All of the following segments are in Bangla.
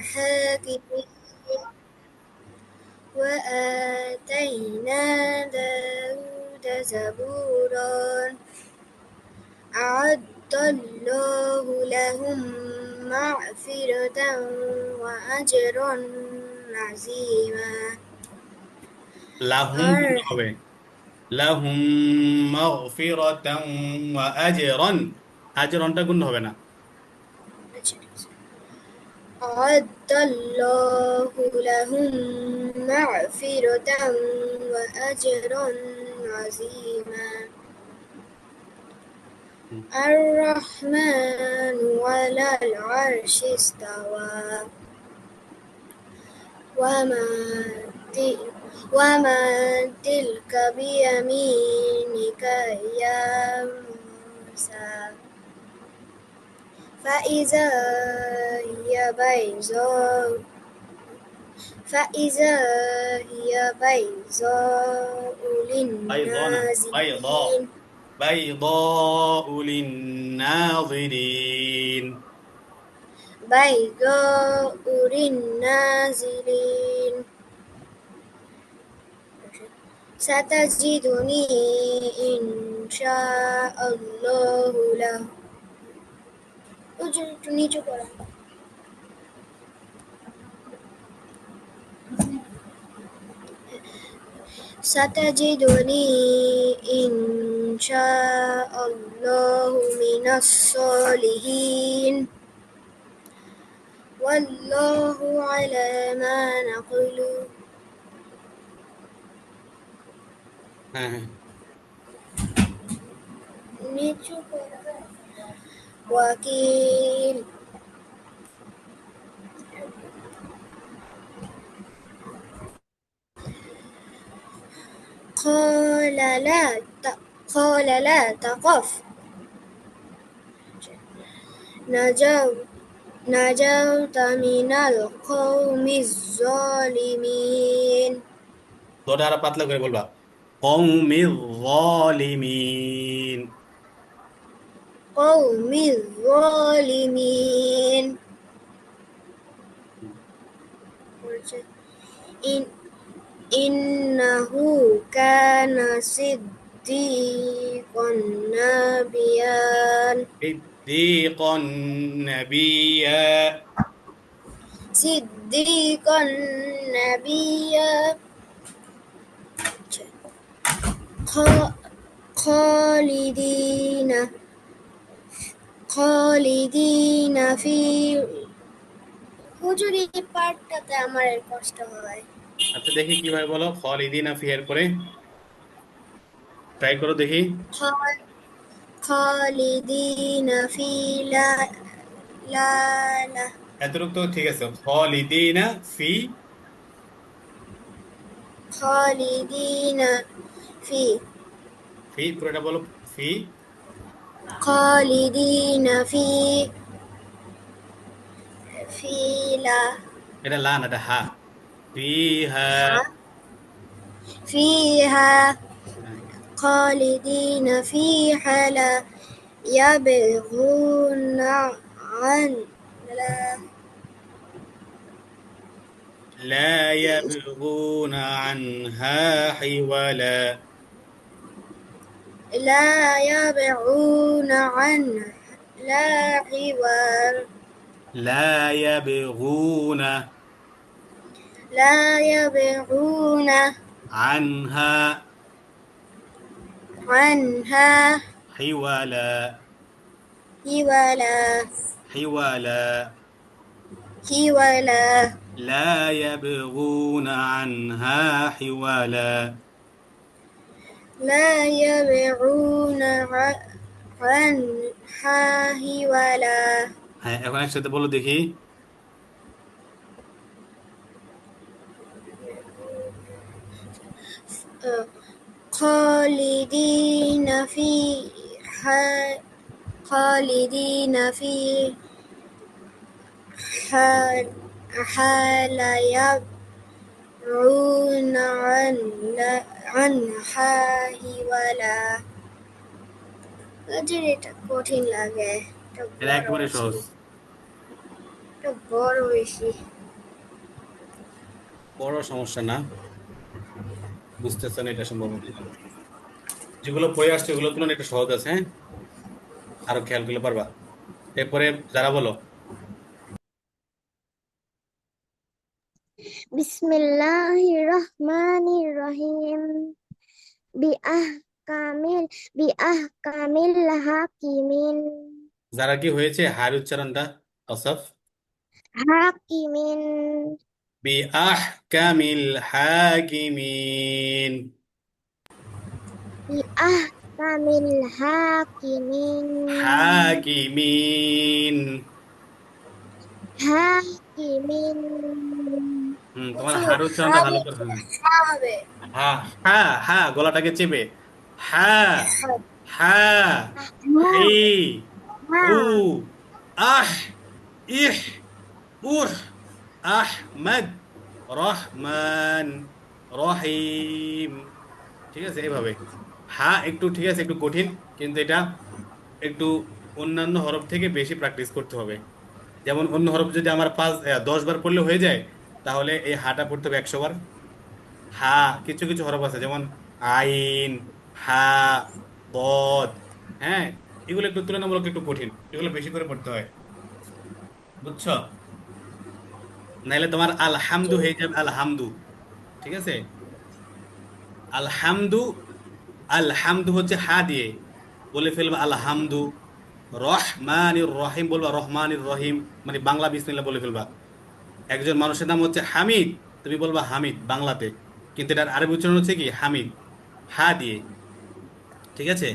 حاكمين وآتينا داود زبورا أعد الله لهم مغفرة وأجرا عظيما লাহুম গুণ হবে, লাহুম মাগফিরাতান ওয়া আজরান, আজরানটা গুণ হবে না। أعد الله لهم مغفرة وأجرا عظيما হুম। الرحمن على العرش استوى وما ت- وما تلك بيمينك يا موسى فإذا هي بيضاء فإذا هي بيضاء বাইضاء না, বাইضاء، للناظرين বাইضاء লিন্নাযিরিন। بيضاء للناظرين ستجدني إن شاء الله له একটু নিচু করো ستجدني إن شاء الله من الصالحين والله على ما نقول হ্যাঁ হ্যাঁ। নিচু করো ওয়াকিল قال قال لا تخف نجوت نجوت من القوم الظالمين তোটা আরো পাতলা করে বলবা, কওমিয যালিমিন। قوم الظالمين إن إنه كان صديقا نبيا সিদ্দীকান নাবিয়্যা। صديقا نبيا خ- خالدين خالدين في হুজুর এই পার্টটাতে আমার কষ্ট হয় আচ্ছা দেখি কিভাবে বলো খালিদিনা ফিহার পরে, ট্রাই করো দেখি। خال- خالدين في لا لا لا এতটুকু তো ঠিক আছে, খালিদিনা ফি। خالدين في ফি পুরোটা বলো, ফি। خالدين في لا এটা লা না, এটা হা। ফিহা। فيها হ্যাঁ। خالدين فيها لا يبغون عن لا لا يبغون عنها حولا. لا يبغون عن لا حوار لا يبغون لا يبغون عنها عنها حولا. حولا حولا. حولا لا يبغون عنها حولا. لا يبغون عنها حولا হ্যাঁ এখন একসাথে বলো দেখি। خالدين فيها خالدين في حال يبغون عنها ولا এটা কঠিন লাগে এটা এটা বড় একেবারে আছে সহজ। একটু বড় বেশি। বড় সমস্যা না, বুঝতেছেন এটা সম্ভবত। যেগুলো পড়ে আসছে ওগুলো তুলনায় একটু সহজ আছে, হ্যাঁ, আরো খেয়াল করলে পারবা। এরপরে যারা বলো। বিসমিল্লাহিররহমানিররহিম বিআহকামিল বিআহকামিল হাকিমিন যারা কি হয়েছে হার উচ্চারণটা অসফ। হাকিমিন বিআহকামিল হাকিমিন। বিআহকামিল হাকিমিন হাকিমিন। হাকিমিন তোমার হুজুর, হার হা উচ্চারণটা ভালো করে বলতে হবে। হা হবে। হা, হা, হা গলাটাকে চেপে। হা, হ্যাঁ, হা, হি, হা হু, আহ, ইহ, উহ, আহমদ, রহমান, রহিম। ঠিক আছে, এভাবে। হা একটু ঠিক আছে, একটু কঠিন, কিন্তু এটা একটু অন্যান্য হরফ থেকে বেশি প্র্যাকটিস করতে হবে। যেমন অন্য হরফ যদি আমার 10 বার পড়লে হয়ে যায়, তাহলে এই হাটা পড়তে হবে 100 বার। হা, কিছু কিছু হরফ আছে যেমন আইন, হা, বদ, হ্যাঁ, এগুলো একটু তুলনামূলক একটু কঠিন, এগুলো বেশি করে পড়তে হয়, বুঝছো? নাইলে তোমার আলহামদু হয়ে যাবে আলহামদু। ঠিক আছে, আলহামদু। আলহামদু হচ্ছে হা দিয়ে বলে ফেলবা আলহামদু। রহমানির রহিম বলবা রহমানির রহিম, মানে বাংলা বিসমিল্লাহ বলে ফেলবা। একজন মানুষের নাম হচ্ছে হামিদ, তুমি বলবা হামিদ বাংলাতে, কিন্তু এটার আরবি উচ্চারণ হচ্ছে কি হামিদ, হা দিয়ে। ঠিক আছে,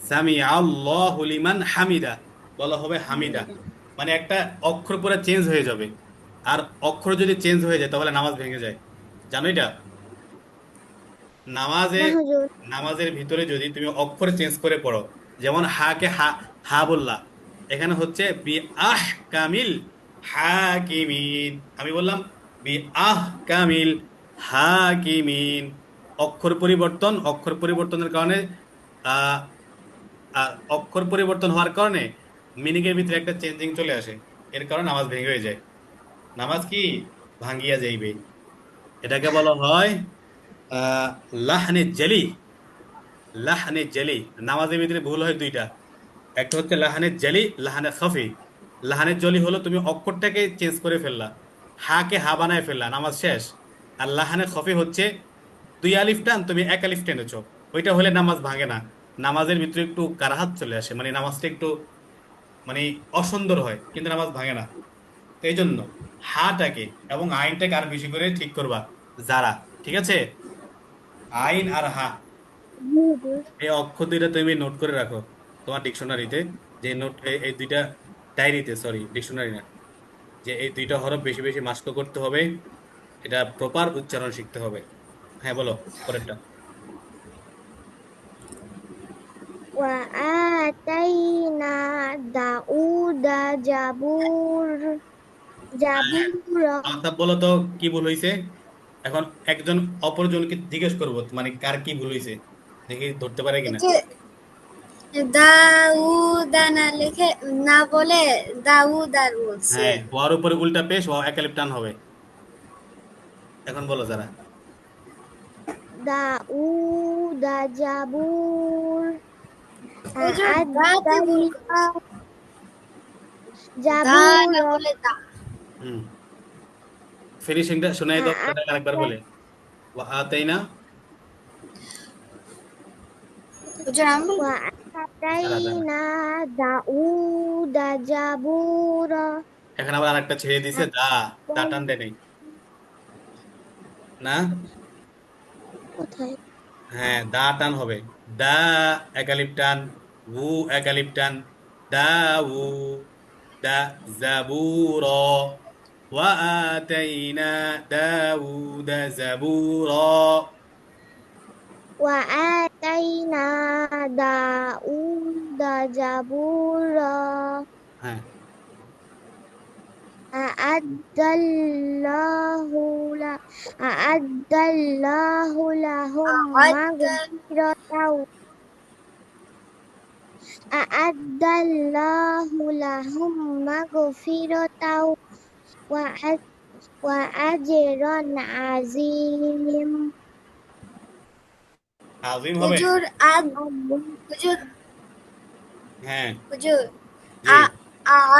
সামি আল্লাহু লিমান হামিদা বলা হবে হামিদা, মানে একটা অক্ষর পুরো চেঞ্জ হয়ে যাবে। আর অক্ষর যদি চেঞ্জ হয়ে যায় তাহলে নামাজ ভেঙে যায়, জানো এটা? নামাজে, না হুজুর। নামাজের ভিতরে যদি তুমি অক্ষর চেঞ্জ করে পড়ো, যেমন হা কে হা, হা বললা, এখানে হচ্ছে বি আহ কামিল হাকিমিন, আমি বললাম বি আহ কামিল হাকিমিন। অক্ষর পরিবর্তন, অক্ষর পরিবর্তনের কারণে আহ অক্ষর পরিবর্তন হওয়ার কারণে মিনিং এর ভিতরে একটা চেঞ্জিং চলে আসে, এর কারণে নামাজ ভেঙে হয়ে যায়, নামাজ কি ভাঙ্গিয়া যাইবে। এটাকে বলা হয় আহ লাহনে জেলি। লাহানে জেলি, নামাজের ভিতরে ভুল হয় দুইটা, একটা হচ্ছে লাহানে জেলি, লাহানে খফি। লাহানে জলি হলো তুমি অক্ষরটাকে চেঞ্জ করে ফেললা, হা কে হা বানায় ফেললা, নামাজ শেষ। আর লাহানে খফি হচ্ছে দুই আলিফ টান তুমি এক আলিফ টেনেছো, ওইটা হলে নামাজ ভাঙে না, নামাজের ভিতরে একটু কারাহাত চলে আসে, মানে নামাজটা একটু মানে অসুন্দর হয়, কিন্তু নামাজ ভাঙে না। তো এই জন্য হাটাকে এবং আইনটাকে আর বেশি করে ঠিক করবা, যারা। ঠিক আছে, আইন আর হা, জি হুজুর। এই অক্ষর দুইটা তুমি নোট করে রাখো তোমার ডিকশনারিতে, যে নোট এই দুইটা ডায়েরিতে, সরি ডিকশনারি না, যে এই দুইটা হরফ বেশি বেশি মাস্ক করতে হবে, এটা প্রপার উচ্চারণ শিখতে হবে। হ্যাঁ বলো পরেরটা। وآتينا داود জাবুরা। আচ্ছা বলো তো কি ভুল হয়েছে। এখন একজন অপরজনকে জিজ্ঞেস করবো মানে কার কি ভুল হয়েছে, দেখি ধরতে পারে এই কিনা। যে দাউদা না লিখে, না বলে দাউদার বলছে। হ্যাঁ, ওয়ার উপরে উল্টা পেশ ও একালিপ টান হবে। এখন বলো যারা। দাউদা জাবুর ওই যে দাতে ভুল আদাল্লা করেছে, দা না জাবুরা বলে দা। হুম, ফিনিশিংটা শোনাই দাও কথাটা আরেকবার বলে। ওয়া আতাইনা, হুজুর আমি বলবো। যারা যারা। وآتينا داود জাবুরা। এখন আবার আরেকটা ছেড়ে দিছে দা, দা টান দেয় নাই না। কোথায়? হ্যাঁ, দা টান হবে, দা একালিপ টান, উ একালিপ টান, দা উ, দা জাবুর, ওয়া আতাইনা দাউদ জাবুর। وآتينا داود জাবুরা হ্যাঁ, أعد الله ل- أعد الله لهم مغفرة أعد الله لهم مغفرة وأ- وأجرا عظيم আজিম হবে। হুজুর হুজুর হ্যাঁ, হুজুর জি।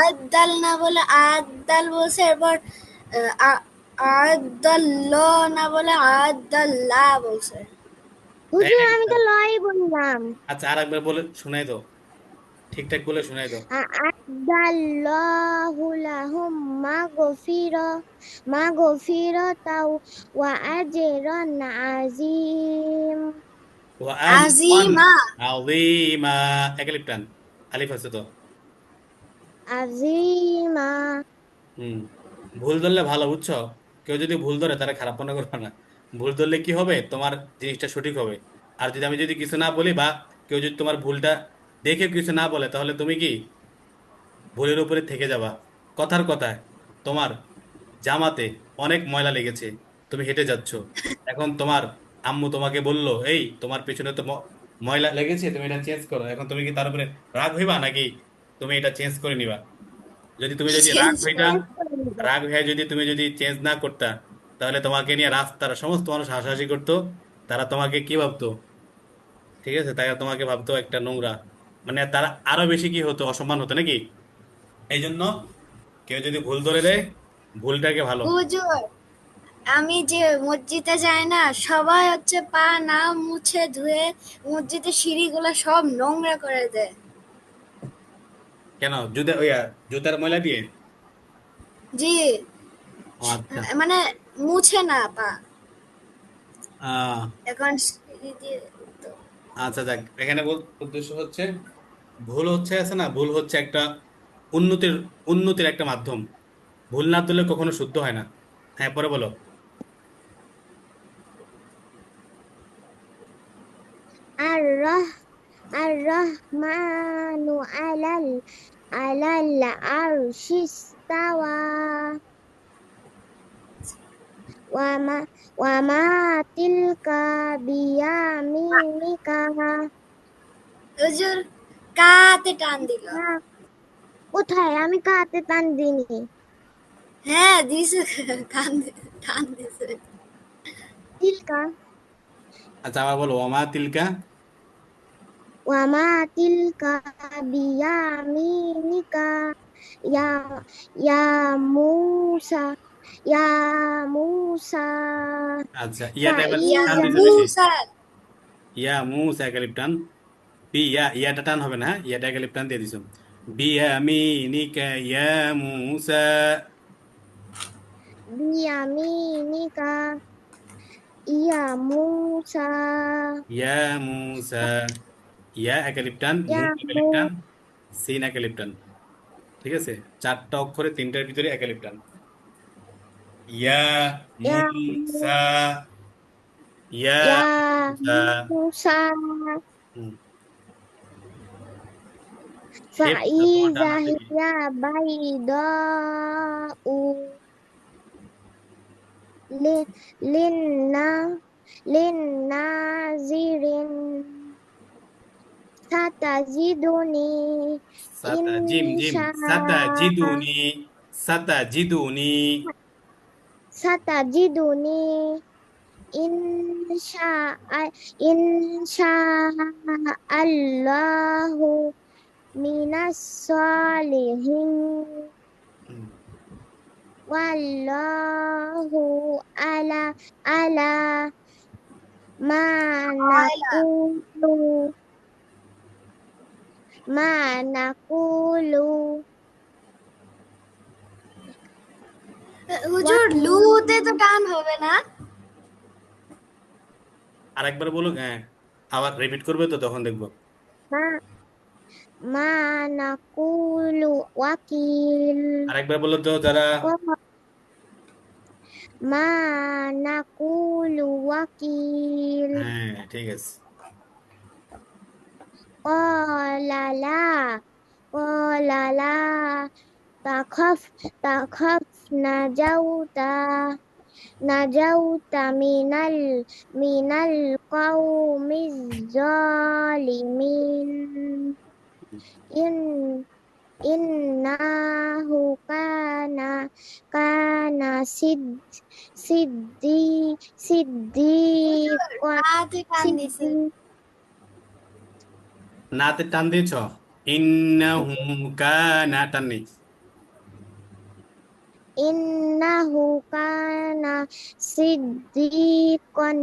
আদাল না বলে আদাল বলছে, এরপর আদাল্ল না বলে আদাল্লাহ বলছে। হুজুর আমি তো একদম। লয় বললাম। আচ্ছা, আর একবার বলে শোনাই দাও, ঠিকঠাক বলে শোনাই দাও। আ'আদাল্লাহু লাহুম মাগফিরাতাও ওয়া আজরান আযীম। ও আজওয়ান আজিমা। আযীমা, একালিপ টান, আলিফ আছে তো। আযীমা। হুম, ভুল ধরলে ভালো, বুঝছো? কেউ যদি ভুল ধরে তারা খারাপ মনে করবে না। ভুল ধরলে কি হবে, তোমার জিনিসটা সঠিক হবে। আর যদি আমি যদি কিছু না বলি, বা কেউ যদি তোমার ভুলটা দেখে কিছু না বলে, তাহলে তুমি কি ভুলের উপরে থেকে যাবা। কথার কথায়, তোমার জামাতে অনেক ময়লা লেগেছে, তুমি হেঁটে যাচ্ছ, এখন তোমার আম্মু তোমাকে বললো, এই তোমার পেছনে তো ময়লা লেগেছে, তুমি এটা চেঞ্জ করো। এখন তুমি কি তার উপরে রাগ হইবা, নাকি তুমি এটা চেঞ্জ করে নিবা? যদি রাগ চেঞ্জ হইতা, করে। রাগ হয়ে যদি তুমি যদি চেঞ্জ না করতা, তাহলে তোমাকে নিয়ে রাস্তার সমস্ত মানুষ হাসাহাসি করতো। তারা তোমাকে কি ভাবতো? ঠিক আছে, তাই তোমাকে ভাবতো একটা নোংরা, মানে তারা আরো বেশি কি হতো, অসম্মান হতো নাকি। এই জন্য কেউ যদি ভুল ধরে দেয়, ভুলটাকে ভালো। হুজুর আমি যে মসজিদে যাই না, সবাই হচ্ছে পা না মুছে ধুয়ে মসজিদের সিঁড়িগুলো সব নোংরা করে দেয়। কেন, জুতার ময়লা দিয়ে? জি। ও আচ্ছা। মানে মুছে না পা, আহ এখন সিঁড়ি দিয়ে। তো আচ্ছা, যাক, এখানে উদ্দেশ্য হচ্ছে, ভুল হচ্ছে আছে না, ভুল হচ্ছে একটা উন্নতির উন্নতির একটা মাধ্যম। ভুল না তুললে কখনো শুদ্ধ হয় না। হ্যাঁ, পরে বলো। আর রহ আর রহমানু আলাল আরশিস্তাওয়া ওয়ামা ওয়ামা তিলকা বিয়ামিনিকা। হুজুর কাতে টান দিল। কোথায়? আমি কাতে টান দিইনি। হ্যাঁ দিছে, টান দিছে। তিলকা আচ্ছা, আবার বলো, ওমা তিলকা। ওয়ামা তিলকা বিয়ামিনিকা ইয়া ইয়া মূসা ইয়া মূসা আচ্ছা, ইয়াটা এবার ইয়া টান ফাইজা দিছো বেশি। মুসা। ইয়া মুসা একালিপ টান। ইয়াটা টান হবে না, হ্যাঁ, ইয়াটা একালিপ টান দিয়ে দিছো। বিয়ামিনিকা ইয়া মুসা। বিয়ামিনিকা ইয়া মূসা ইয়া মুসা, ইয়া একালিপ টান, ইয়া মু একালিপ মূ টান, সিন একালিপ টান। ঠিক আছে, চারটা অক্ষরে তিনটার ভিতরে একালিপ টান। ইয়া ইয়া মুসা, ইয়া ইয়া মুসা। মূসা হুম, এই বুঝছো, তোমার ডান ফাইজা হাতে কি? হিয়া বাইদাউ লিন লিন্না লিন্নাজিরিন সাতাজিদুনি সাতা জিম জিম, ইনশা সাতা জিদুনি, সাতা জিদুনি। সাতাজিদুনি ইনশা ইনশা আল্লাহু মিনাস সলিহিন হুম, ওয়াল্লাহু আলা আলা মা আয়লা। নাকুলু মা নাকুলু হুজুর লুতে তো টান হবে না। আরেকবার বলুন, হ্যাঁ, আবার রিপিট করবে তো, তখন দেখবো। মা মা নাকুলু ওয়াকিল আরেকবার বলো তো, যারা। মা নাকুলু ওয়াকিল হ্যাঁ, ঠিক আছে। قال لا تخف تخف نجوت من القوم الظالمين إن ইন্নাহু কানা সিদ্দি সিদ্দিকন নাতে কান দিছে। সিদ্দি নাতে টান দিয়েছ, ইন্নাহু কানা টান নেই। ইন্নাহু কানা সিদ্দিকন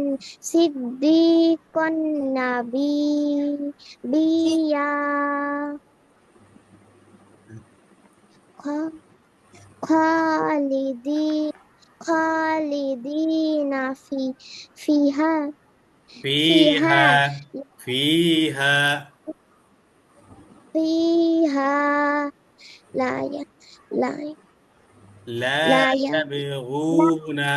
সিদ্দিকন বিয়া খ- খালিদি খালিদিনা ফিহা ফিহা ফিহা, ফিহা, ফিহা লা ইয়া- লা লা লা ইয়া- ইয়াবগুনা,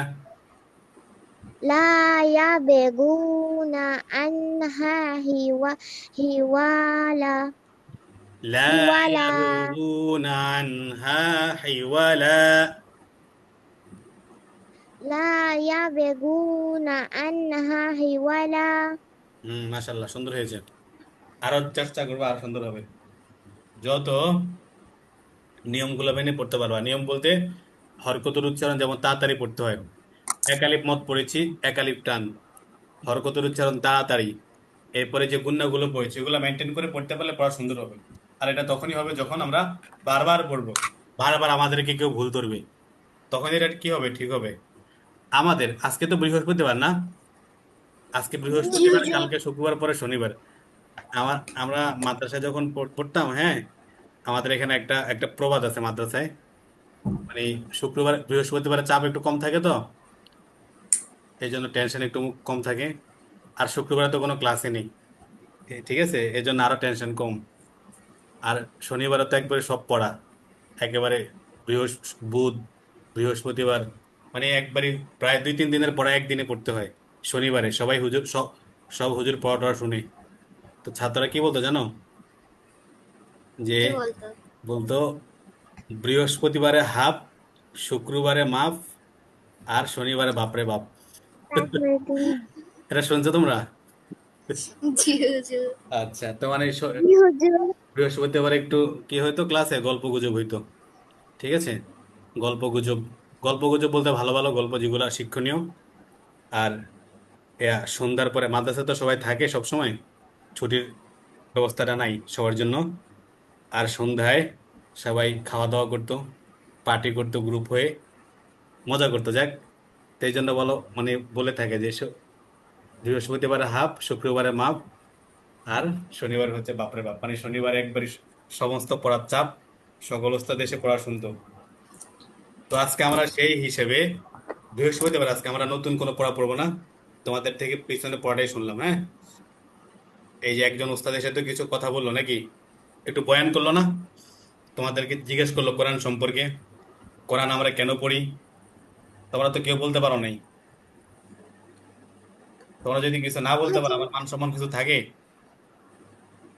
লা ইয়াবগুনা আনহা হিওয়ালা লা হিওয়ালা ইয়াবগুনা আনহা হিওয়ালা। লা ইয়াবগুনা আনহা হিওয়ালা। মাশাআল্লাহ, সুন্দর হয়েছে। আরো চেষ্টা করবো, আরো সুন্দর হবে। যত নিয়মগুলো মেনে পড়তে পারবা। নিয়ম বলতে হরকতের উচ্চারণ যেমন তাড়াতাড়ি পড়তে হয়, একালিপ মত পড়েছি, একালিপ টান, হরকতের উচ্চারণ তাড়াতাড়ি। এরপরে যে গুণাগুলো পড়েছি এগুলো মেনটেন করে পড়তে পারলে পড়া সুন্দর হবে। আর এটা তখনই হবে যখন আমরা বারবার পড়বো, বারবার আমাদেরকে কেউ ভুল ধরবে, তখন এটা কি হবে, ঠিক হবে। আমাদের আজকে তো বৃহস্পতিবার না, আজকে জি বৃহস্পতিবার, হুজুর। কালকে শুক্রবার, পরে শনিবার। আমরা মাদ্রাসায় যখন পড়তাম, হ্যাঁ, আমাদের এখানে একটা একটা প্রবাদ আছে মাদ্রাসায়, মানে শুক্রবার বৃহস্পতিবার চাপ একটু কম থাকে তো, এই জন্য টেনশন একটু কম থাকে। আর শুক্রবারে তো কোনো ক্লাসে নেই, ঠিক আছে, এই জন্য আরো টেনশন কম। আর শনিবারে তো একবারে সব পড়া, একেবারে বুধ, বৃহস্পতিবার, মানে একবারে প্রায় 2-3 দিনের পড়া একদিনে পড়তে হয়। শনিবারে সবাই হুজুর, সব সব হুজুর পড়াটা শুনে। তো ছাত্ররা কি বলতো জানো, যে কি বলতো? বলতো বৃহস্পতিবারে হাফ, শুক্রবারে মাফ, আর শনিবারে বাপরে বাপ। তারপরে দিন এটা শুনছো তোমরা? জি হুজুর। আচ্ছা, তো মানে জি হুজুর। বৃহস্পতিবার একটু কি হইতো, ক্লাসে গল্প গুজব হইতো, ঠিক আছে, গল্প গুজব। গল্প গুজব বলতে ভালো ভালো গল্প যেগুলো শিক্ষণীয়। আর সন্ধ্যার পরে মাদ্রাসা তো সবাই থাকে সব সময়, ছুটির ব্যবস্থাটা নাই সবার জন্য। আর সন্ধ্যায় সবাই খাওয়া দাওয়া করতো, পার্টি করতো গ্রুপ হয়ে, মজা করতো, যাক। তো এই জন্য বলো, মানে বলে থাকে যে বৃহস্পতিবারে হাফ, শুক্রবারে মাপ, আর শনিবার হচ্ছে বাপরে বাপ, মানে শনিবারে একবারে সমস্ত পড়ার চাপ, সকল ওস্তাদ এসে পড়া শুনতো। তো আজকে আমরা সেই হিসেবে বৃহস্পতিবার আজকে আমরা নতুন কোনো পড়া পড়বো না, তোমাদের থেকে পিছনে পড়াটাই শুনলাম, হ্যাঁ। এই যে একজন ওস্তাদের সাথে কিছু কথা বললো নাকি, একটু বয়ান করলো না, তোমাদেরকে জিজ্ঞেস করলো কোরআন সম্পর্কে, কোরআন আমরা কেন পড়ি, তোমরা তো কেউ বলতে পারো নাই। তোমরা যদি কিছু না বলতে পারো, হুজুর আমার মান সম্মান কিছু থাকে?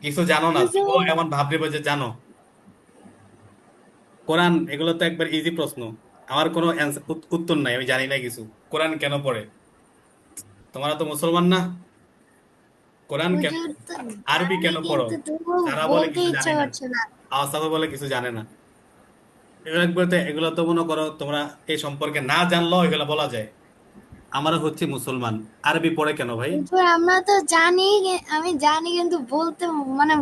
কিছু জানো না, ও হুজুর এমন ভাব নেবে যে জানো। কোরআন এগুলো তো একবার ইজি প্রশ্ন, আমার কোনো উত্তর নাই, আমি জানি না কিছু। কোরআন কেন পড়ে? তোমরা তো মুসলমান না, কোরআন কেন, হুজুর তো আরবি জানি কেন পড়ো? কিন্তু তবুও সারা বলে বলতে কিছু ইচ্ছা জানি না, করছে না। আওসাফ বলে কিছু জানে না। এগুলো তো মনে করো তোমরা এই সম্পর্কে না জানলেও এগুলো বলা যায়। আমরা হচ্ছে মুসলমান, আরবি পড়ে কেন ভাই? হুজুর আমরা তো জানি, আমি জানি কিন্তু বলতে মানে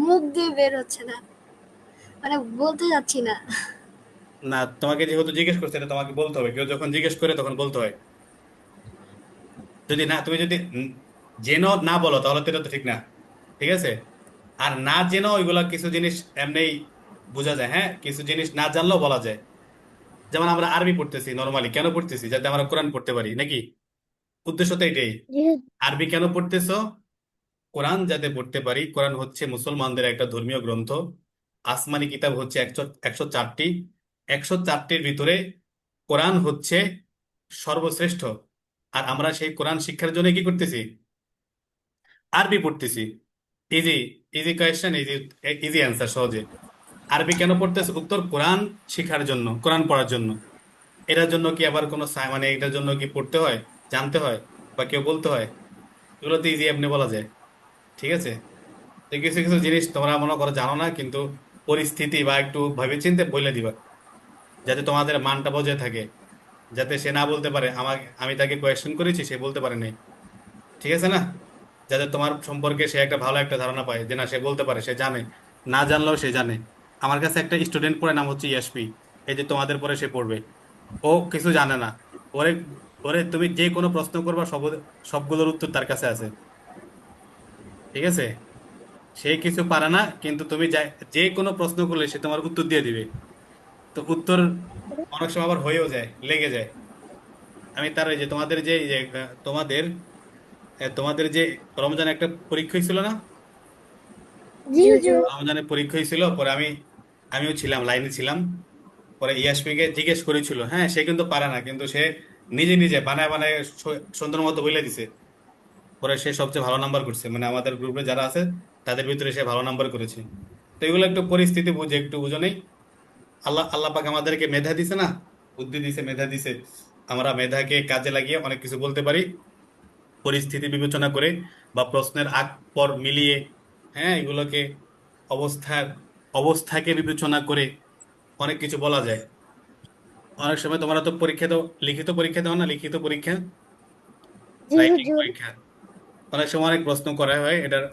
মুখ দিয়ে বের হচ্ছে না, মানে বলতে যাচ্ছি না। না, তোমাকে যেহেতু জিজ্ঞেস করছে এটা তোমাকে বলতে হবে, কেউ যখন জিজ্ঞেস করে তখন বলতে হয়। যদি না, তুমি যদি জেনো না বলো তাহলে তো এটা তো ঠিক না, ঠিক আছে। আর না জেনো ওইগুলা কিছু জিনিস এমনি বোঝা যায়, হ্যাঁ, কিছু জিনিস না জানলেও বলা যায়। যেমন আমরা আরবি পড়তেছি নর্মালি, কেন পড়তেছি? যাতে আমরা কোরআন পড়তে পারি নাকি, উদ্দেশ্য তো এটাই। জি আরবি কেন পড়তেছো? কোরআন যাতে পড়তে পারি। কোরআন হচ্ছে মুসলমানদের একটা ধর্মীয় গ্রন্থ, আসমানি কিতাব হচ্ছে 104টি, 104টির ভিতরে কোরআন হচ্ছে সর্বশ্রেষ্ঠ। আর আমরা সেই কোরআন শিক্ষার জন্য কি করতেছি? আরবি পড়তেছি। Easy, easy question, easy, easy answer, সহজে। আরবি কেন পড়তেছে? উত্তর, কোরআন শিখার জন্য, কোরআন পড়ার জন্য। এটার জন্য কি আবার কোনো মানে এটার জন্য কি পড়তে হয়, জানতে হয়, বা কেউ বলতে হয়? এগুলো তো ইজি এমনি বলা যায়, ঠিক আছে। তো কিছু কিছু জিনিস তোমরা মনে করো জানো না, কিন্তু পরিস্থিতি বা একটু ভেবেচিন্তে বলে দিবা, যাতে তোমাদের মানটা বজায় থাকে, যাতে সে না বলতে পারে আমাকে, আমি তাকে কোয়েশ্চেন করেছি সে বলতে পারে নাই। ঠিক আছে না? যাতে তোমার সম্পর্কে সে একটা ভালো একটা ধারণা পায়, যে না সে বলতে পারে, সে জানে, না জানলেও সে জানে। আমার কাছে একটা স্টুডেন্ট পড়ে, নাম হচ্ছে ইয়াসপি, এই যে তোমাদের পরে সে পড়বে, ও কিছু জানে না। ওরে ওরে তুমি যে কোনো প্রশ্ন করবা, সবগুলোর উত্তর তার কাছে আছে। ঠিক আছে? সে কিছু পারে না, কিন্তু তুমি যে কোনো প্রশ্ন করলে সে তোমার উত্তর দিয়ে দিবে। তো উত্তর অনেক সময় আবার হয়েও যায়, লেগে যায়। আমি তার এই যে তোমাদের যে এই যে, তোমাদের যে রমজানে একটা পরীক্ষা ছিল না? জি হুজুর। রমজানের পরীক্ষা ছিল, পরে আমিও ছিলাম, লাইনে ছিলাম। পরে ইয়াসমিকে জিজ্ঞেস করেছিল, হ্যাঁ সে কিন্তু পারে না, কিন্তু সে নিজে নিজে বানায় বানায় সুন্দর মতো বলে দিছে। পরে সে সবচেয়ে ভালো নাম্বার করছে, মানে আমাদের গ্রুপে যারা আছে তাদের ভিতরে সে ভালো নাম্বার করেছে। তো এগুলো একটু পরিস্থিতি বুঝে, একটু বুঝো নেই। আল্লাহ আল্লাহ পাক আমাদেরকে মেধা দিছে না, বুদ্ধি দিছে, মেধা দিছে। আমরা মেধাকে কাজে লাগিয়ে অনেক কিছু বলতে পারি, পরিস্থিতি বিবেচনা করে বা প্রশ্নের আগ পর মিলিয়ে। হ্যাঁ, এগুলোকে অবস্থার অবস্থাকে বিবেচনা করে অনেক কিছু বলা যায়। অনেক সময় তোমরা তো পরীক্ষা দাও, লিখিত পরীক্ষা দাও না, লিখিত পরীক্ষা, জি রাইটিং হুজুর। পরীক্ষা। অনেক সময় অনেক প্রশ্ন করা হয়, এটার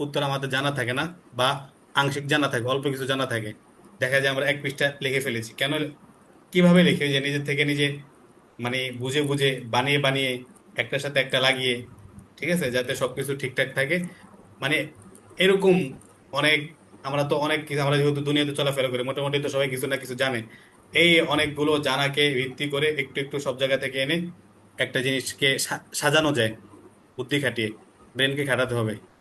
উত্তর আমাদের জানা থাকে না, বা আংশিক জানা থাকে, অল্প কিছু জানা থাকে। দেখা যায় আমরা এক পৃষ্ঠা লিখে ফেলেছি, কেন, কিভাবে লিখে, যে নিজের থেকে নিজে, মানে বুঝে বুঝে, বানিয়ে বানিয়ে, একটার সাথে একটা লাগিয়ে। ঠিক আছে, যাতে সবকিছু ঠিকঠাক থাকে। মানে এরকম অনেক, আমরা তো অনেক কিছু, আমরা যেহেতু দুনিয়াতে চলাফেরা করি, মোটামুটি তো সবাই কিছু না কিছু জানে। এই অনেকগুলো জানাকে ভিত্তি করে একটু একটু সব জায়গা থেকে এনে একটা জিনিসকে সাজানো যায়, বুদ্ধি খাটিয়ে, ব্রেনকে খাটাতে হবে।